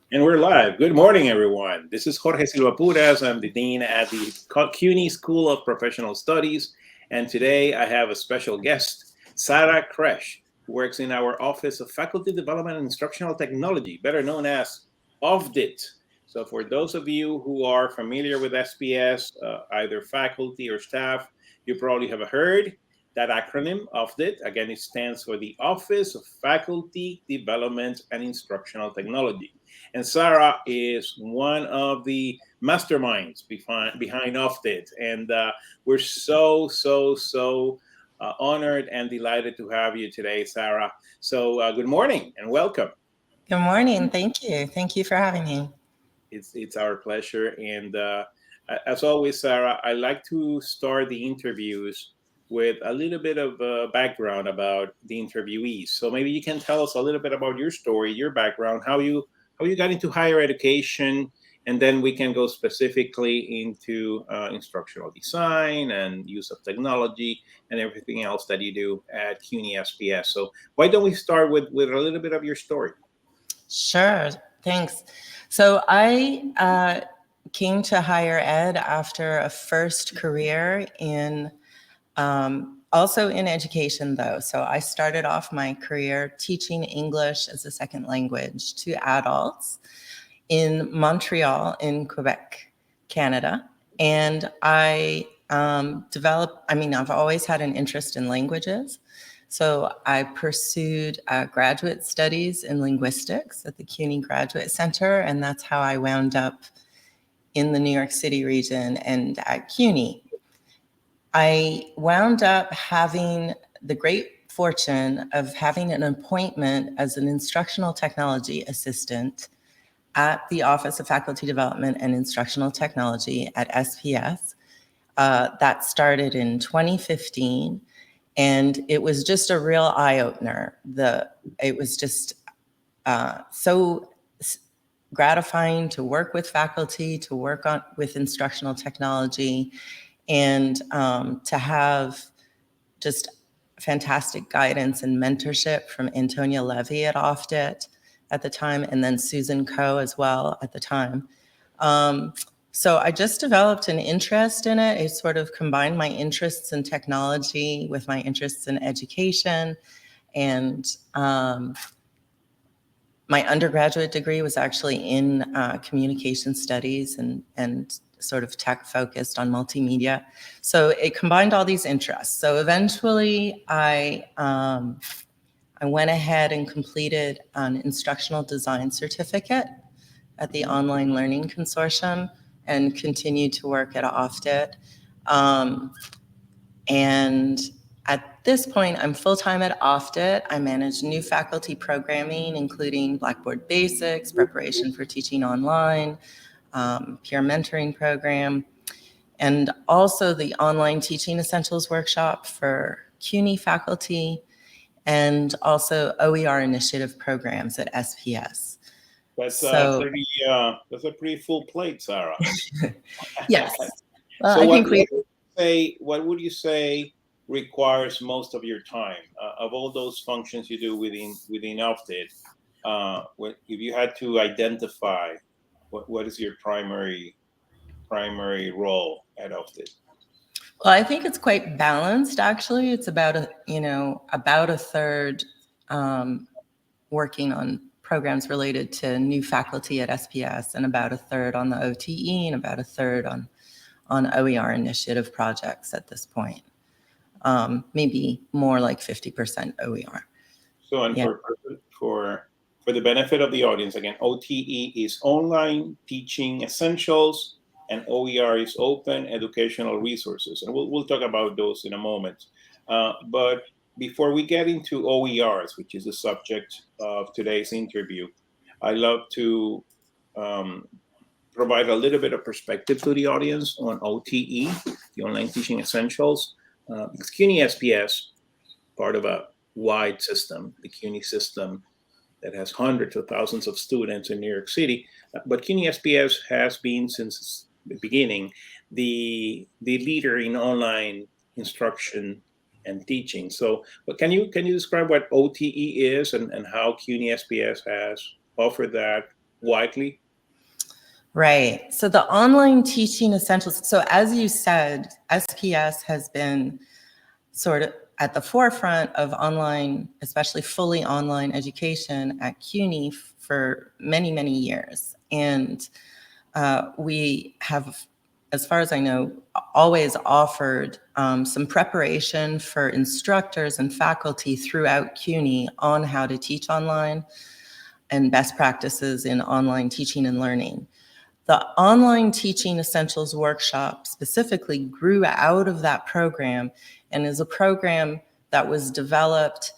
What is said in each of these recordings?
And we're live. Good morning, everyone. This is Jorge Silva-Puras. I'm the Dean at the CUNY School of Professional Studies. And today I have a special guest, Sarah Kresh, who works in our Office of Faculty Development and Instructional Technology, better known as OFDIT. So for those of you who are familiar with SPS, either faculty or staff, you probably have heard that acronym, OFDIT. Again, it stands for the Office of Faculty Development and Instructional Technology. And Sarah is one of the masterminds behind OFDIT. And we're so honored and delighted to have you today, Sarah. So good morning and welcome. Good morning. Thank you. Thank you for having me. It's our pleasure. And as always, Sarah, I like to start the interviews with a little bit of background about the interviewees. So maybe you can tell us a little bit about your story, your background, how you got into higher education, and then we can go specifically into instructional design and use of technology and everything else that you do at CUNY SPS. So why don't we start with a little bit of your story? Sure. Thanks. So I came to higher ed after a first career in also in education, though. So I started off my career teaching English as a second language to adults in Montreal, in Quebec, Canada. And I've always had an interest in languages. So I pursued graduate studies in linguistics at the CUNY Graduate Center, and that's how I wound up in the New York City region and at CUNY. I wound up having the great fortune of having an appointment as an instructional technology assistant at the Office of Faculty Development and Instructional Technology at SPS. That started in 2015, and it was just a real eye-opener. It was just so gratifying to work with faculty, to work with instructional technology, and to have just fantastic guidance and mentorship from Antonia Levy at OFDIT at the time, and then Susan Coe as well at the time. So I just developed an interest in it. It sort of combined my interests in technology with my interests in education. And my undergraduate degree was actually in communication studies and sort of tech focused on multimedia. So it combined all these interests. So eventually I went ahead and completed an instructional design certificate at the Online Learning Consortium and continued to work at OFDIT. And at this point, I'm full-time at OFDIT. I manage new faculty programming, including Blackboard Basics, preparation for teaching online, peer mentoring program, and also the online teaching essentials workshop for CUNY faculty, and also OER initiative programs at SPS. That's So that's a pretty full plate, Sarah. yes, well, So I think we. what would you say requires most of your time of all those functions you do within OFDIT? If you had to identify what is your primary role at OFDIT? Well, I think it's quite balanced. Actually, it's about a third working on programs related to new faculty at SPS, and about a third on the OTE, and about a third on OER initiative projects at this point. Maybe more like 50% OER. So, and Yeah. for the benefit of the audience, again, OTE is online teaching essentials, and OER is open educational resources, and we'll talk about those in a moment. But before we get into OERs, which is the subject of today's interview, I love to um, provide a little bit of perspective to the audience on OTE, the online teaching essentials. Because CUNY SPS, part of a wide system, the CUNY system that has hundreds of thousands of students in New York City. But CUNY SPS has been since the beginning the leader in online instruction and teaching. So, but can you describe what OTE is and how CUNY SPS has offered that widely? Right. So the online teaching essentials. So as you said, SPS has been sort of at the forefront of online, especially fully online education at CUNY for many, many years. And we have, as far as I know, always offered some preparation for instructors and faculty throughout CUNY on how to teach online and best practices in online teaching and learning. The Online Teaching Essentials Workshop specifically grew out of that program and is a program that was developed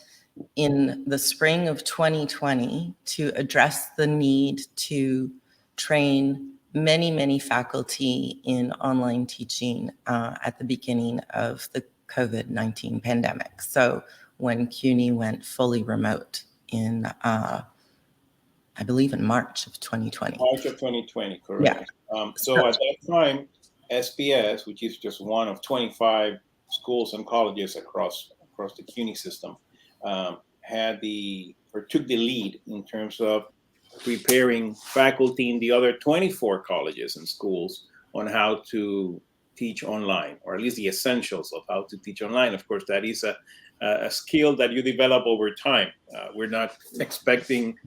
in the spring of 2020 to address the need to train many, many faculty in online teaching at the beginning of the COVID-19 pandemic. So when CUNY went fully remote in I believe in March of 2020. March of 2020, Yeah. correct. So at that time, SPS, which is just one of 25 schools and colleges across the CUNY system, took the lead in terms of preparing faculty in the other 24 colleges and schools on how to teach online, or at least the essentials of how to teach online. Of course, that is a skill that you develop over time. We're not expecting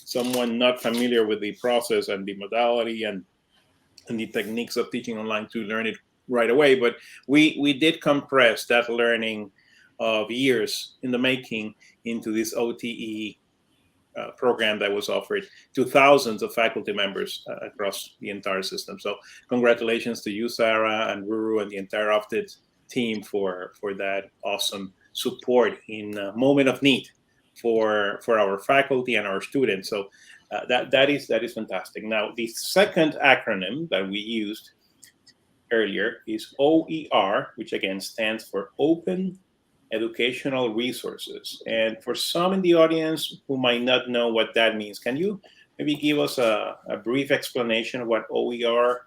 someone not familiar with the process and the modality and the techniques of teaching online to learn it right away. But we did compress that learning of years in the making into this OTE program that was offered to thousands of faculty members across the entire system. So congratulations to you, Sarah, and Ruru, and the entire Opted team for that awesome support in a moment of need for our faculty and our students. So that is fantastic. Now, the second acronym that we used earlier is OER, which again stands for Open Educational Resources. And for some in the audience who might not know what that means, can you maybe give us a brief explanation of what OERs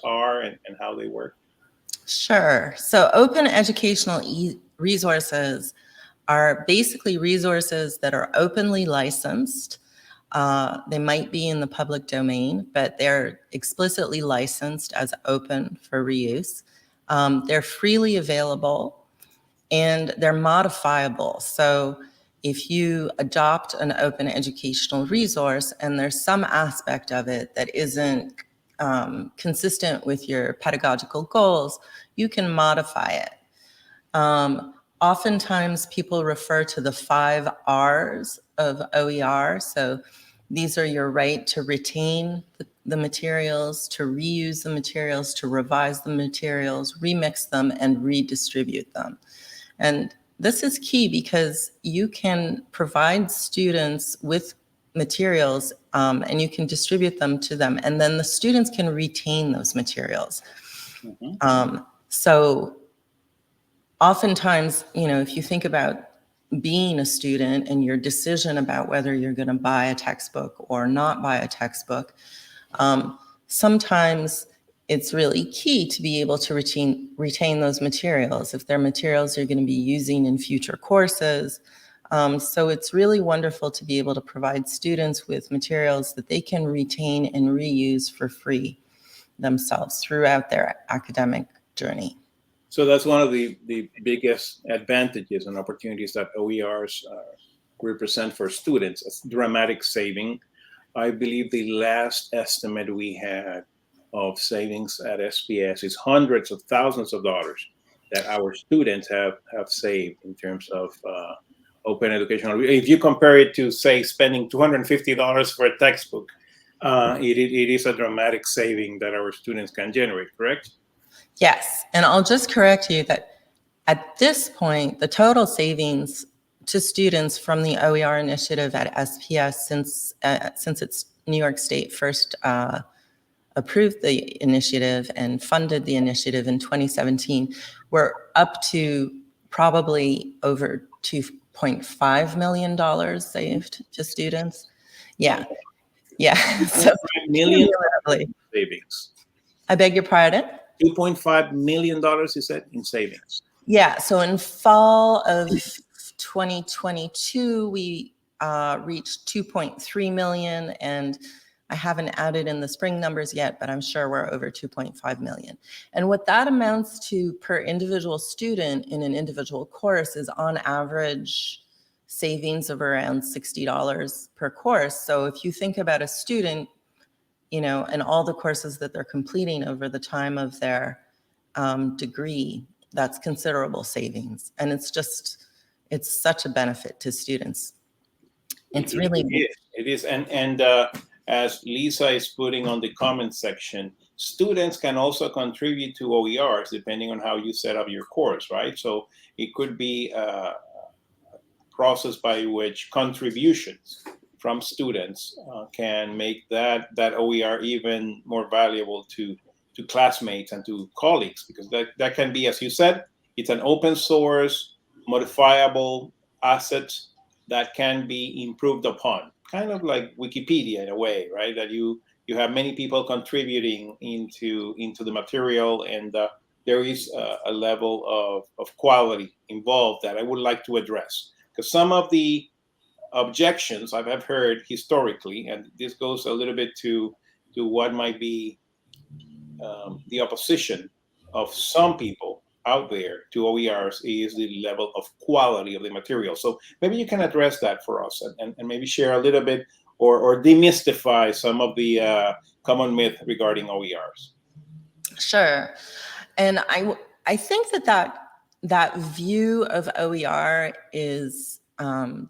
are and how they work? Sure. So open educational resources are basically resources that are openly licensed. They might be in the public domain, but they're explicitly licensed as open for reuse. They're freely available and they're modifiable. So if you adopt an open educational resource and there's some aspect of it that isn't consistent with your pedagogical goals, you can modify it. Oftentimes people refer to the 5 R's of OER. So these are your right to retain the materials, to reuse the materials, to revise the materials, remix them, and redistribute them. And this is key because you can provide students with materials and you can distribute them to them, and then the students can retain those materials. So oftentimes, if you think about being a student and your decision about whether you're going to buy a textbook or not buy a textbook, sometimes it's really key to be able to retain those materials if they're materials you're going to be using in future courses. So it's really wonderful to be able to provide students with materials that they can retain and reuse for free themselves throughout their academic journey. So that's one of the biggest advantages and opportunities that OERs represent for students. It's dramatic saving. I believe the last estimate we had of savings at SPS is hundreds of thousands of dollars that our students have saved in terms of open educational. If you compare it to, say, spending $250 for a textbook, it is a dramatic saving that our students can generate, correct? Yes, and I'll just correct you that at this point, the total savings to students from the OER initiative at SPS since its New York State first approved the initiative and funded the initiative in 2017, we're up to probably over $2.5 million saved to students. Yeah. So million savings. I beg your pardon? $2.5 million, you said, in savings. Yeah, so in fall of 2022, we reached 2.3 million, and I haven't added in the spring numbers yet, but I'm sure we're over 2.5 million. And what that amounts to per individual student in an individual course is on average savings of around $60 per course. So if you think about a student, you know, and all the courses that they're completing over the time of their degree, that's considerable savings. And it's such a benefit to students. It's really... It is. And as Lisa is putting on the comment section, students can also contribute to OERs depending on how you set up your course, right? So it could be a process by which contributions from students can make that OER even more valuable to classmates and to colleagues, because that can be, as you said, it's an open source, modifiable asset that can be improved upon, kind of like Wikipedia in a way, right? That you have many people contributing into the material, and there is a level of quality involved that I would like to address, because some of the objections I've heard historically, and this goes a little bit to what might be the opposition of some people out there to OERs, is the level of quality of the material. So maybe you can address that for us, and maybe share a little bit or demystify some of the common myth regarding OERs. Sure. And I think that view of OER is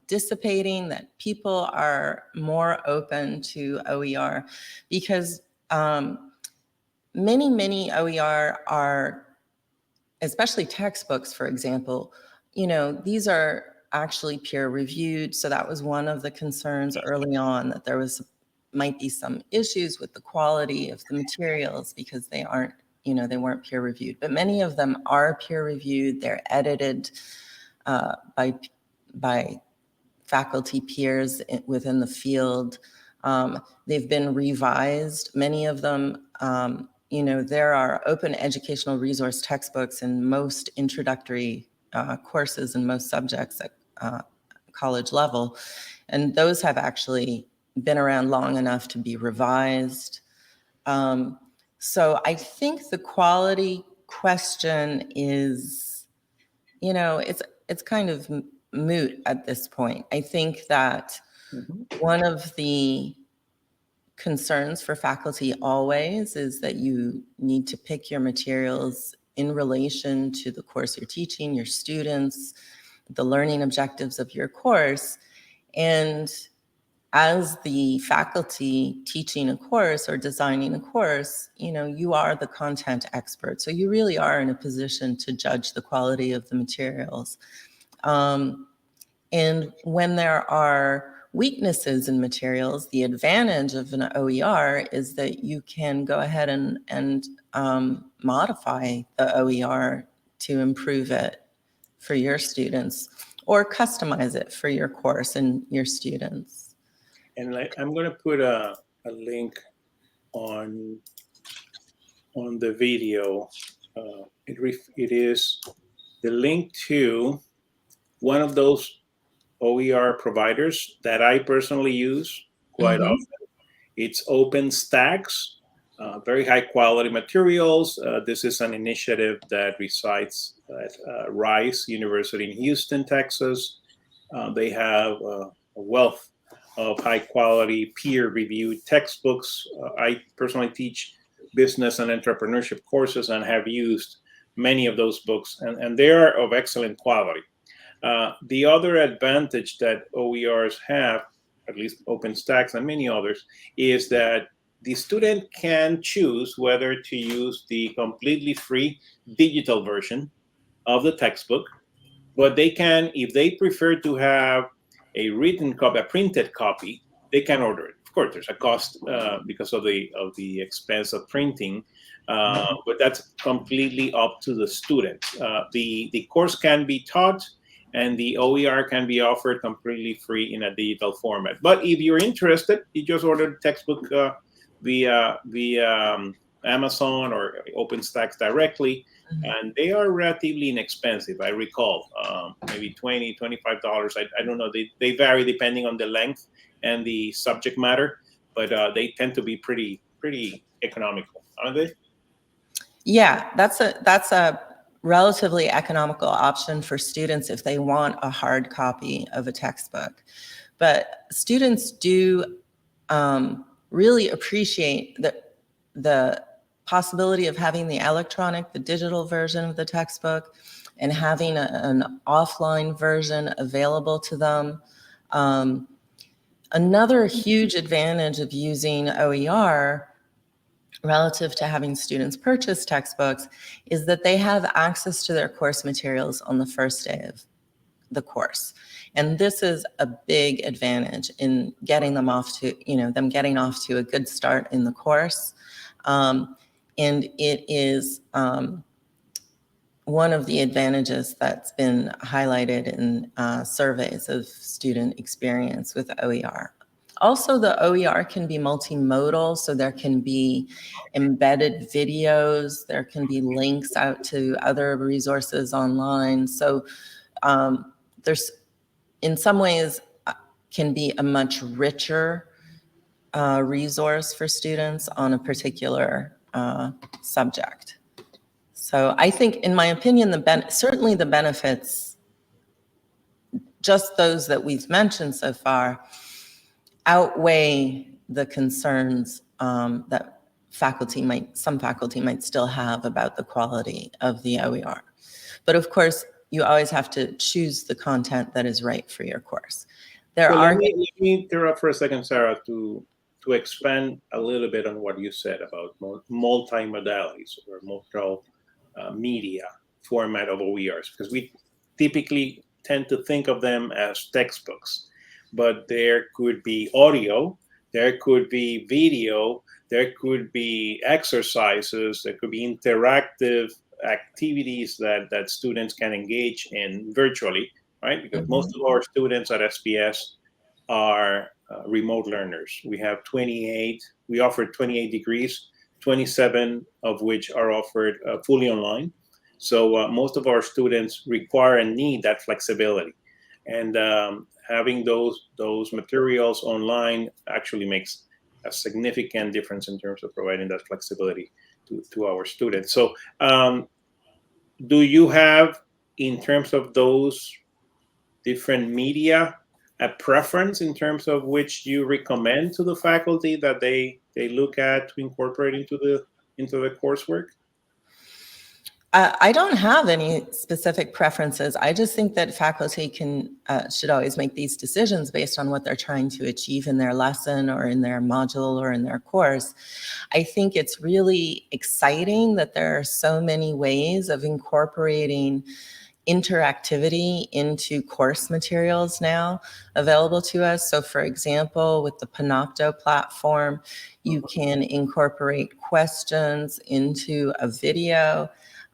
dissipating, that people are more open to OER, because many OER are, especially textbooks, for example, you know, these are actually peer reviewed. So that was one of the concerns early on, that there might be some issues with the quality of the materials because they aren't, you know, they weren't peer reviewed. But many of them are peer reviewed. They're edited by faculty peers within the field. They've been revised, many of them. You know, there are open educational resource textbooks in most introductory courses and most subjects at college level. And those have actually been around long enough to be revised. So I think the quality question is, you know, it's kind of moot at this point. I think that one of the concerns for faculty always is that you need to pick your materials in relation to the course you're teaching, your students, the learning objectives of your course. And as the faculty teaching a course or designing a course, you know, you are the content expert. So you really are in a position to judge the quality of the materials. And when there are weaknesses in materials, the advantage of an OER is that you can go ahead and modify the OER to improve it for your students, or customize it for your course and your students. And I'm going to put a link on the video. It is the link to one of those OER providers that I personally use quite often. It's OpenStax, very high quality materials. This is an initiative that resides at Rice University in Houston, Texas. They have a wealth of high quality peer reviewed textbooks. I personally teach business and entrepreneurship courses and have used many of those books, and they are of excellent quality. The other advantage that OERs have, at least OpenStax and many others, is that the student can choose whether to use the completely free digital version of the textbook, but they can, if they prefer to have a written copy, a printed copy, they can order it. Of course, there's a cost because of the expense of printing, but that's completely up to the student. The course can be taught, and the OER can be offered completely free in a digital format. But if you're interested, you just order the textbook via Amazon or OpenStax directly, Mhm. and they are relatively inexpensive. I recall maybe $20, $25. I don't know. They vary depending on the length and the subject matter, but they tend to be pretty economical, aren't they? Yeah, that's a relatively economical option for students if they want a hard copy of a textbook. But students do really appreciate the possibility of having the electronic, the digital version of the textbook, and having an offline version available to them. Um, Another huge advantage of using OER relative to having students purchase textbooks is that they have access to their course materials on the first day of the course. And this is a big advantage in getting them off to, them getting off to a good start in the course. And it is one of the advantages that's been highlighted in surveys of student experience with OER. Also, the OER can be multimodal, so there can be embedded videos, there can be links out to other resources online. So there's, in some ways, can be a much richer resource for students on a particular subject. So I think, in my opinion, certainly the benefits, just those that we've mentioned so far, outweigh the concerns that some faculty might still have about the quality of the OER. But of course, you always have to choose the content that is right for your course. There So are, let me interrupt for a second, Sarah, to expand a little bit on what you said about multimodalities or multiple media format of OERs, because we typically tend to think of them as textbooks, but there could be audio, there could be video, there could be exercises, there could be interactive activities that students can engage in virtually, right? Because most Mhm. of our students at SPS are remote learners. We offer 28 degrees, 27 of which are offered fully online. So most of our students require and need that flexibility. And having those materials online actually makes a significant difference in terms of providing that flexibility to our students. So do you have, in terms of those different media, a preference in terms of which you recommend to the faculty that they look at to incorporate into the coursework? I don't have any specific preferences. I just think that faculty should always make these decisions based on what they're trying to achieve in their lesson or in their module or in their course. I think it's really exciting that there are so many ways of incorporating interactivity into course materials now available to us. So for example, with the Panopto platform, you can incorporate questions into a video.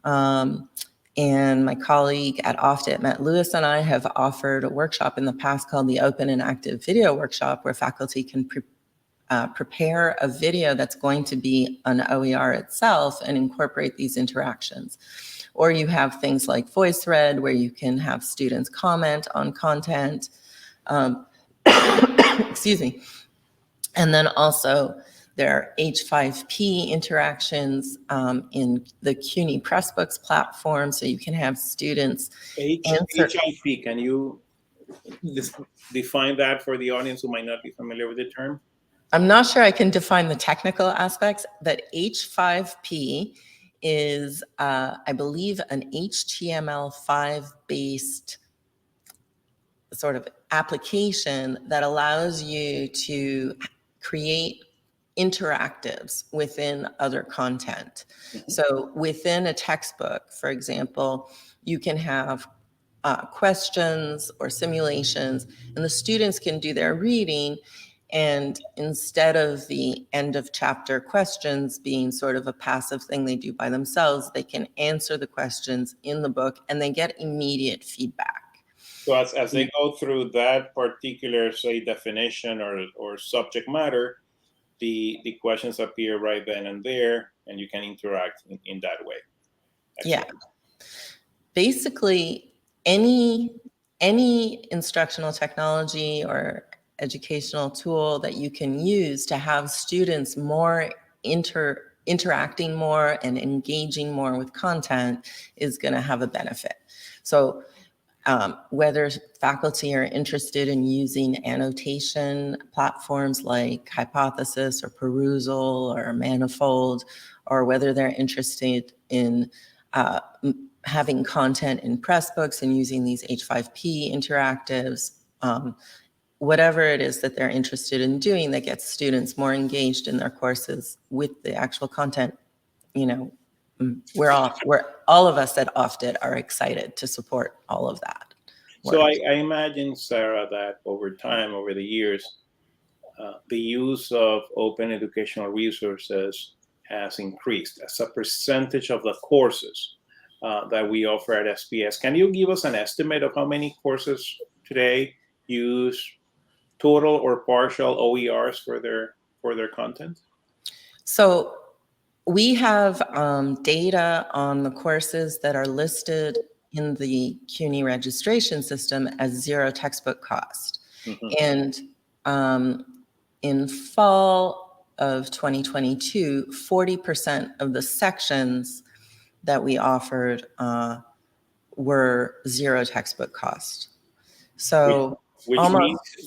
And my colleague at Ofsted, Matt Lewis, and I have offered a workshop in the past called the Open and Active Video Workshop, where faculty can prepare a video that's going to be an OER itself and incorporate these interactions. Or you have things like VoiceThread, where you can have students comment on content. Excuse me. And then also there are H5P interactions in the CUNY Pressbooks platform, so you can have students answer. HIP, can you define that for the audience who might not be familiar with the term? I'm not sure I can define the technical aspects, but H5P is, I believe, an HTML5 based sort of application that allows you to create interactives within other content. Mhm. So within a textbook, for example, you can have questions or simulations, and the students can do their reading. And instead of the end of chapter questions being sort of a passive thing they do by themselves, they can answer the questions in the book and they get immediate feedback. So as they go through that particular, say, definition or subject matter, the questions appear right then and there. and you can interact in that way. Yeah. Excellent. Basically, any instructional technology or educational tool that you can use to have students more interacting more and engaging more with content is going to have a benefit. So whether faculty are interested in using annotation platforms like Hypothesis or Perusal or Manifold, or whether they're interested in having content in Pressbooks and using these H5P interactives, whatever it is that they're interested in doing that gets students more engaged in their courses with the actual content, we're all of us at OFDIT are excited to support all of that. So I imagine, Sarah, that over time, over the years, the use of open educational resources has increased as a percentage of the courses that we offer at SPS. Can you give us an estimate of how many courses today use total or partial OERs for their content? So we have data on the courses that are listed in the CUNY registration system as zero textbook cost. Mm-hmm. And in fall of 2022, 40% of the sections that we offered were zero textbook cost. So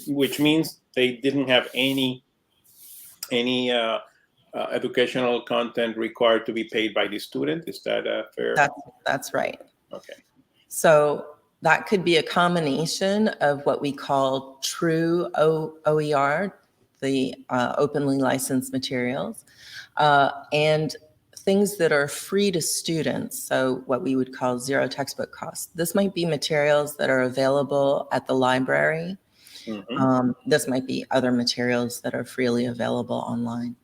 which means they didn't have any educational content required to be paid by the student. Is that fair? That's right. Okay. So that could be a combination of what we call true OER, the openly licensed materials, and things that are free to students, so what we would call zero textbook cost. This might be materials that are available at the library. Mm-hmm. This might be other materials that are freely available online.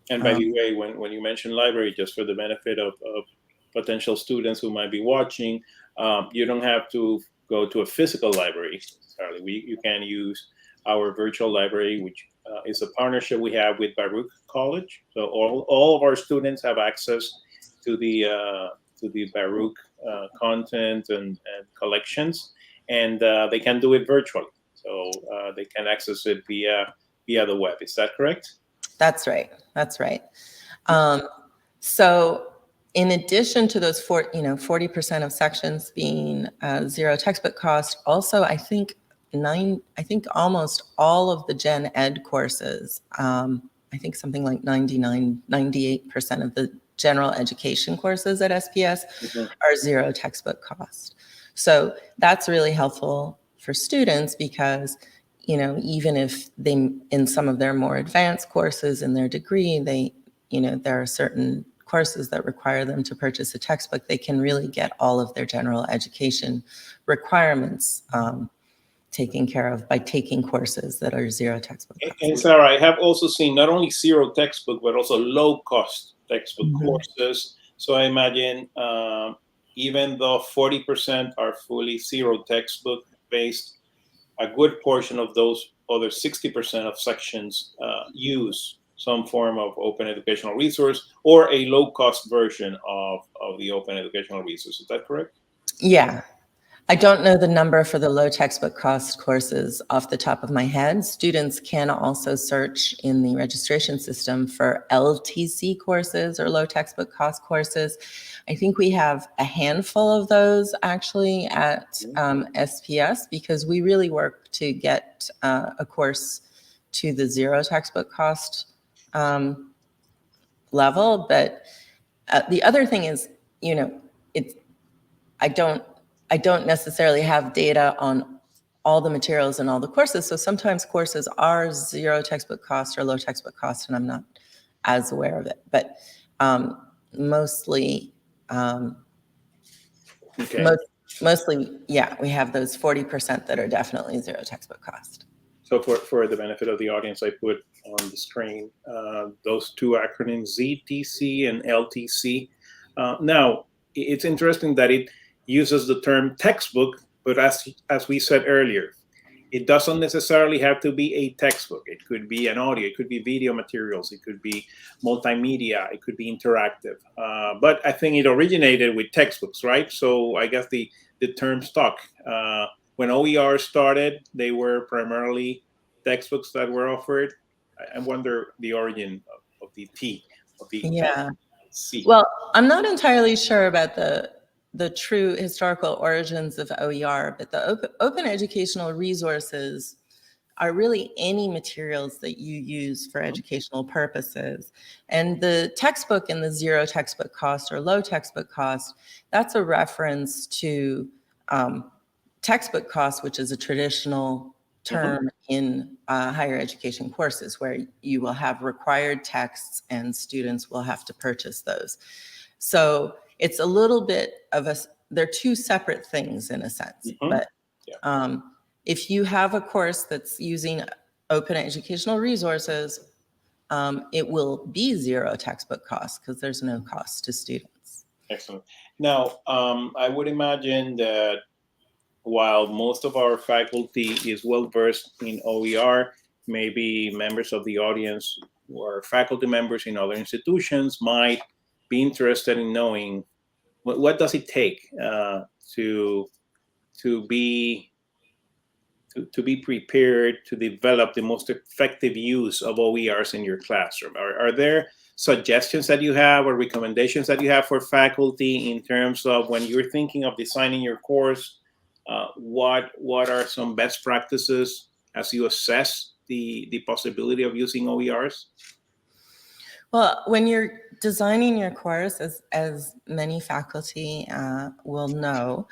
And by the way, when you mention library, just for the benefit of potential students who might be watching, you don't have to go to a physical library necessarily. You can use our virtual library, which is a partnership we have with Baruch College. So all of our students have access to the Baruch content and collections, and they can do it virtually. So they can access it via the web. Is that correct? That's right. That's right. So in addition to those 40% of sections being zero textbook cost, also I think almost all of the gen ed courses, I think something like 98% of the general education courses at SPS are zero textbook cost. So that's really helpful for students because, even if they, in some of their more advanced courses in their degree, there are certain courses that require them to purchase a textbook, they can really get all of their general education requirements taken care of by taking courses that are zero textbook cost. And Sarah, I have also seen not only zero textbook, but also low-cost textbook courses. So I imagine even though 40% are fully zero textbook based, a good portion of those other 60% of sections use some form of open educational resource or a low-cost version of the open educational resource. Is that correct? Yeah. I don't know the number for the low textbook cost courses off the top of my head. Students can also search in the registration system for LTC courses or low textbook cost courses. I think we have a handful of those actually at SPS because we really work to get a course to the zero textbook cost level. But the other thing is, I don't necessarily have data on all the materials and all the courses. So sometimes courses are zero textbook cost or low textbook cost, and I'm not as aware of it. But mostly, yeah, we have those 40% that are definitely zero textbook cost. So for the benefit of the audience, I put on the screen those two acronyms, ZTC and LTC. Now, it's interesting that it uses the term textbook, but as we said earlier, It doesn't necessarily have to be a textbook. It could be an audio, it could be video materials, it could be multimedia, it could be interactive. But I think it originated with textbooks, right? So I guess the term stuck. When OER started, they were primarily textbooks that were offered. I wonder the origin of the T, of the Yeah. C. Well, I'm not entirely sure about the true historical origins of OER, but the open educational resources are really any materials that you use for educational purposes. And the textbook and the zero textbook cost or low textbook cost, that's a reference to textbook cost, which is a traditional term in higher education courses where you will have required texts and students will have to purchase those. So it's a little bit of they're two separate things in a sense, but if you have a course that's using open educational resources, it will be zero textbook cost because there's no cost to students. Excellent. Now, I would imagine that while most of our faculty is well versed in OER, maybe members of the audience or faculty members in other institutions might be interested in knowing what does it take to be prepared to develop the most effective use of OERs in your classroom. Are there suggestions that you have or recommendations that you have for faculty in terms of when you're thinking of designing your course? What are some best practices as you assess the possibility of using OERs? Well, when you're designing your course, as many faculty will know,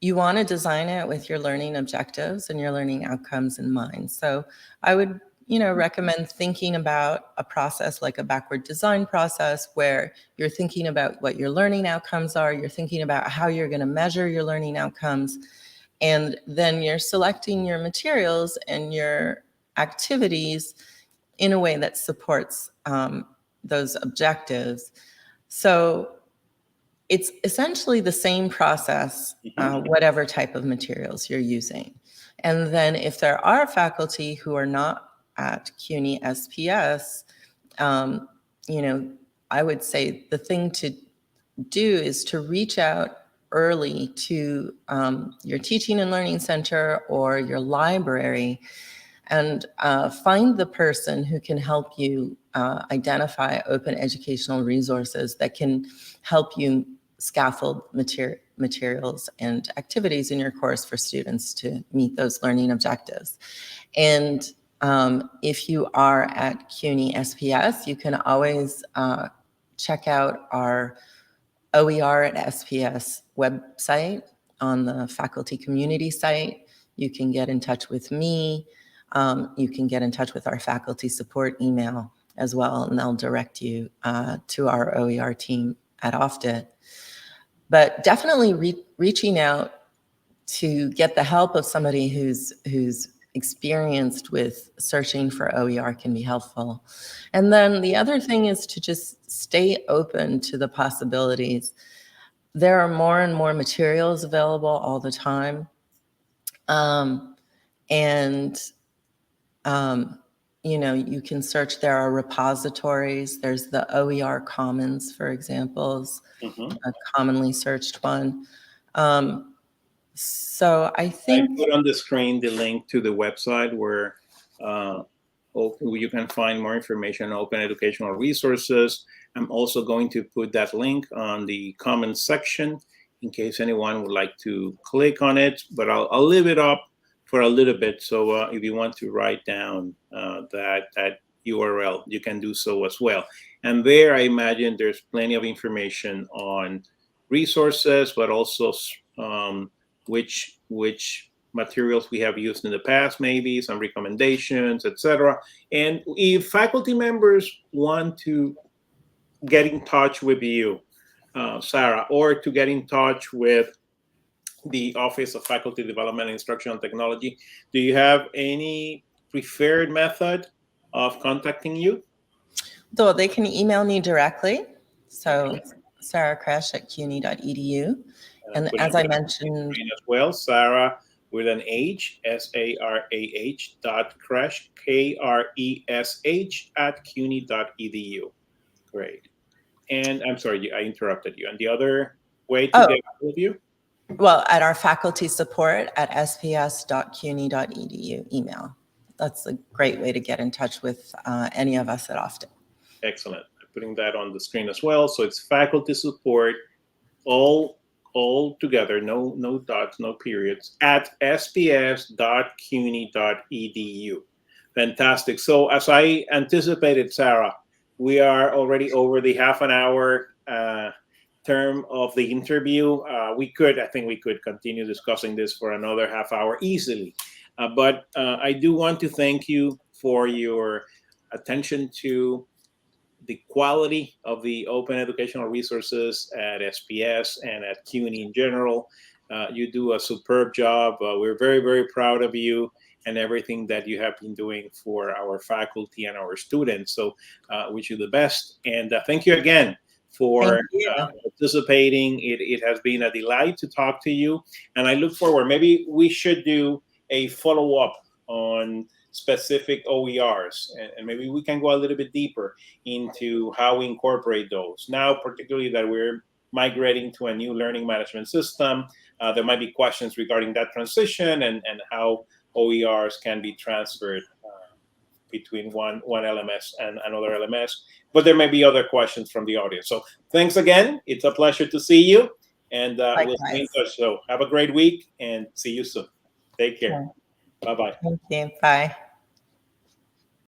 you want to design it with your learning objectives and your learning outcomes in mind. So I would, recommend thinking about a process like a backward design process where you're thinking about what your learning outcomes are, you're thinking about how you're going to measure your learning outcomes, and then you're selecting your materials and your activities in a way that supports those objectives. So it's essentially the same process, whatever type of materials you're using. And then if there are faculty who are not at CUNY SPS, I would say the thing to do is to reach out early to your teaching and learning center or your library and find the person who can help you identify open educational resources that can help you scaffold materials and activities in your course for students to meet those learning objectives. And if you are at CUNY SPS, you can always check out our OER at SPS website on the faculty community site. You can get in touch with me. You can get in touch with our faculty support email as well, and they'll direct you to our OER team at Ofted. But definitely reaching out to get the help of somebody who's experienced with searching for OER can be helpful. And then the other thing is to just stay open to the possibilities. There are more and more materials available all the time. You can search. There are repositories. There's the OER Commons, for example, is a commonly searched one. So I think I put on the screen the link to the website where you can find more information on open educational resources. I'm also going to put that link on the comments section in case anyone would like to click on it, but I'll leave it up for a little bit. So if you want to write down that URL, you can do so as well. And there, I imagine there's plenty of information on resources, but also which materials we have used in the past, maybe some recommendations, etc. And if faculty members want to get in touch with you, Sarah, or to get in touch with the Office of Faculty Development and Instructional Technology, do you have any preferred method of contacting you? So they can email me directly. So Sarah Kresh at cuny.edu. And as I mentioned as well, Sarah with an H, SARAH, .Kresh, KRESH, at CUNY.edu. Great. And I'm sorry, I interrupted you. And the other way to Oh, get hold of you? well, at our faculty support at sps.cuny.edu email. That's a great way to get in touch with any of us at Often. Excellent. I'm putting that on the screen as well. So it's faculty support, all together, no dots, no periods, at sps.cuny.edu. Fantastic. So as I anticipated, Sarah, we are already over the half an hour term of the interview. I think we could continue discussing this for another half hour easily. But I do want to thank you for your attention to the quality of the open educational resources at SPS and at CUNY in general. You do a superb job. We're very, very proud of you and everything that you have been doing for our faculty and our students. So wish you the best. And thank you again for Thank you. participating. It has been a delight to talk to you. And I look forward, maybe we should do a follow-up on specific OERs, and maybe we can go a little bit deeper into how we incorporate those. Now, particularly that we're migrating to a new learning management system, there might be questions regarding that transition and how OERs can be transferred between one LMS and another LMS. But there may be other questions from the audience. So thanks again. It's a pleasure to see you. And we'll stay in touch. So have a great week and see you soon. Take care. Okay. Bye-bye. Thank you. Bye.